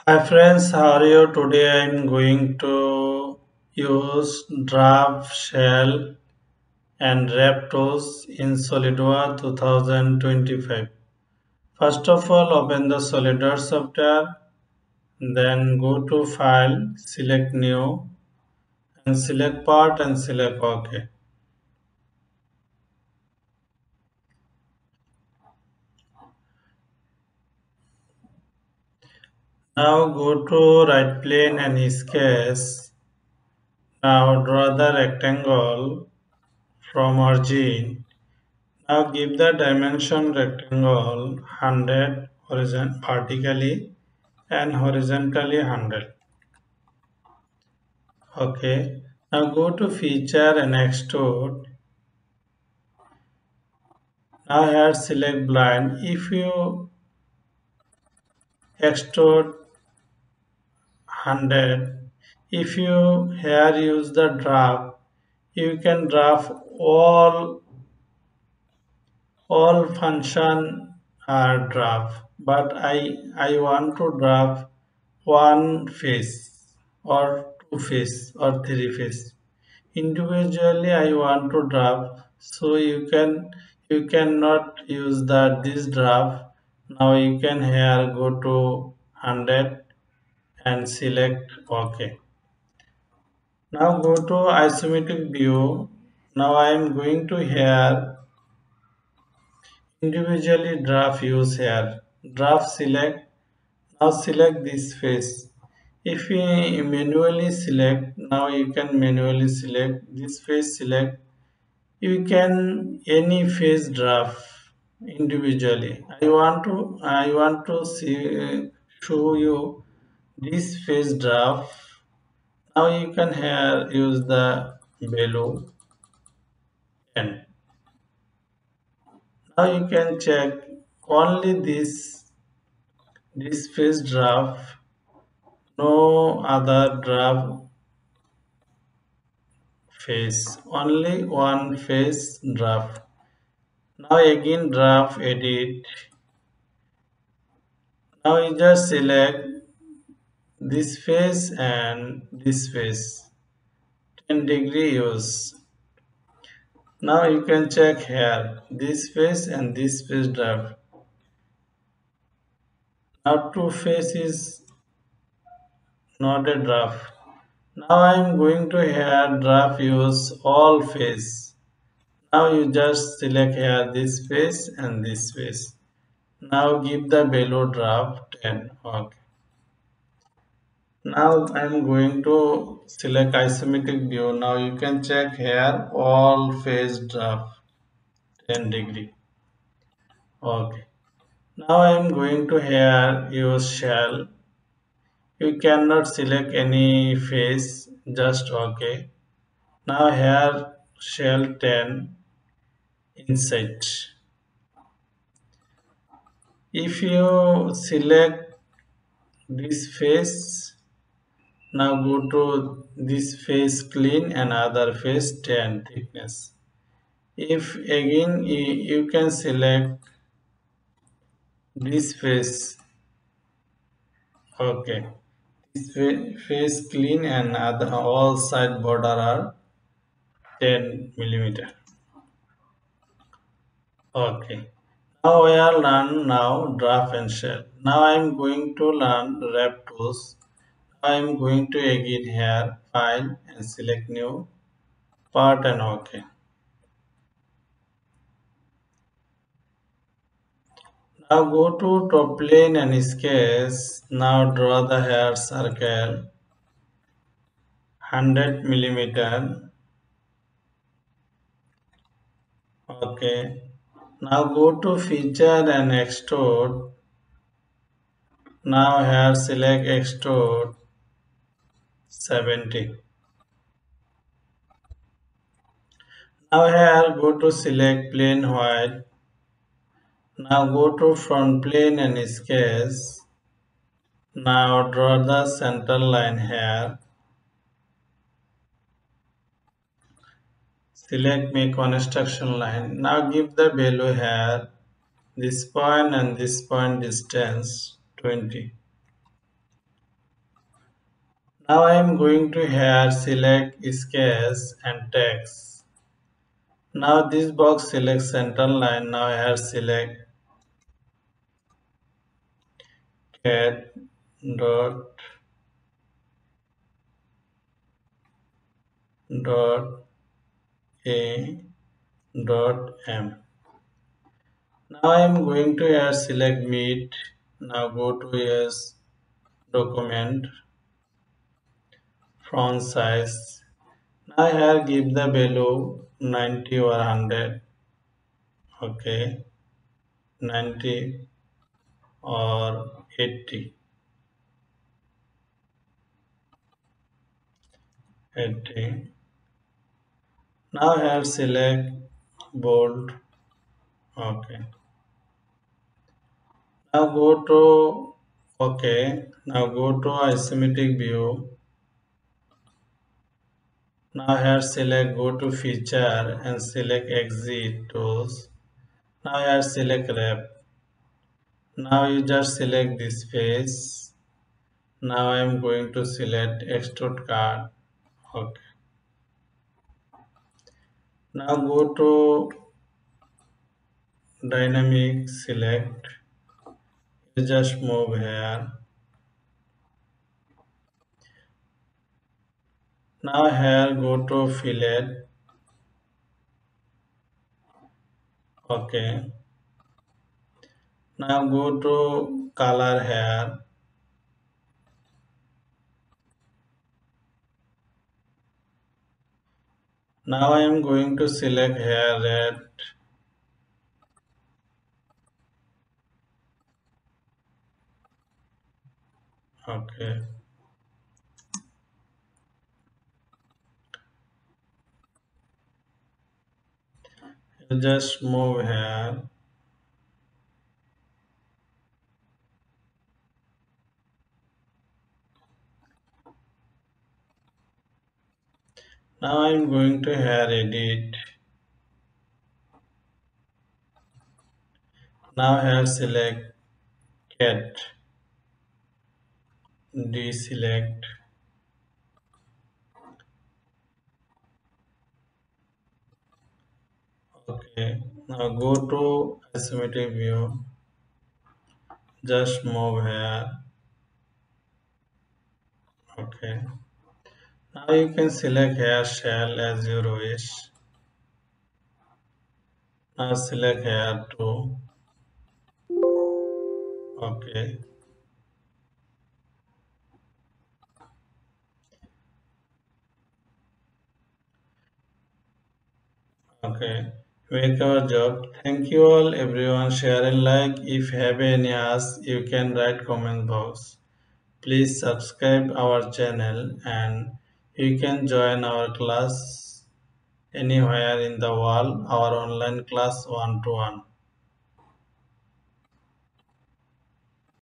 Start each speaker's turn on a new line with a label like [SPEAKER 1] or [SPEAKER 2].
[SPEAKER 1] Hi friends, how are you? Today I am going to use draft shell and wrap tools in SolidWorks 2025. First of all, open the SolidWorks software, then go to File, select New, and select Part and select OK. Now go to right plane and sketch. Now draw the rectangle from origin. Now give the dimension rectangle 100 vertically and horizontally 100. Okay. Now go to feature and extrude. Now here select blind. If you extrude 100, if you here use the draft, you can draft all function are draft, but I want to draft one face or two face or three face. Individually I want to draft, so you cannot use this draft. Now you can here go to 100 and select OK. Now go to isometric view. Now I am going to here individually draft use here. Draft select. Now select this face. If we manually select, now you can manually select this face select. You can any face draft individually. I want to see show you this face draft. Now you can here use the below and now you can check only this face draft, no other draft face, only one face draft. Now again draft edit. Now you just select this face and this face 10-degree use. Now you can check here this face and this face draft. Now two face is not a draft. Now I am going to here draft use all face. Now you just select here this face and this face. Now give the below draft 10. Okay. Now I am going to select isometric view. Now you can check here all face draft 10-degree. Okay. Now I am going to here use shell. You cannot select any face, just OK. Now here shell 10 inside. If you select this face, now go to this face clean and other face 10 thickness. If again you can select this face, okay, this face clean and other all side border are 10 millimeter. Okay. Now we are learn now draft and shell. Now I am going to learn wrap tools. I am going to again here file and select new part and OK. Now go to top plane and sketch. Now draw the hair circle 100 millimeter. Okay. Now go to feature and extrude. Now here select extrude 70. Now here go to select plane white. Now go to front plane and sketch. Now draw the center line here. Select make construction line. Now give the value here. This point and this point distance 20. Now I am going to here select sketch and text. Now this box selects central line. Now here select cat dot dot a dot m. Now I am going to here select meet. Now go to yes document font size. Now here give the value 90 or 100. Okay, 90 or 80. 80. Now here select bold. Okay. Now go to okay. Now go to isometric view. Now here select go to feature and select exit tools. Now here select wrap. Now you just select this face. Now I am going to select extrude card. Okay. Now go to dynamic select. You just move here. Now here go to fillet. Okay. Now go to color here. Now I am going to select here red. Okay. You just move here. Now I am going to here edit. Now here select cat. Deselect. Okay. Now go to isometric view. Just move here. Okay. Now you can select here shell as your wish. Now select here too. Okay. Okay. Make our job. Thank you all everyone. Share and like. If have any ask, you can write comment box. Please subscribe our channel and you can join our class anywhere in the world. Our online class one to one.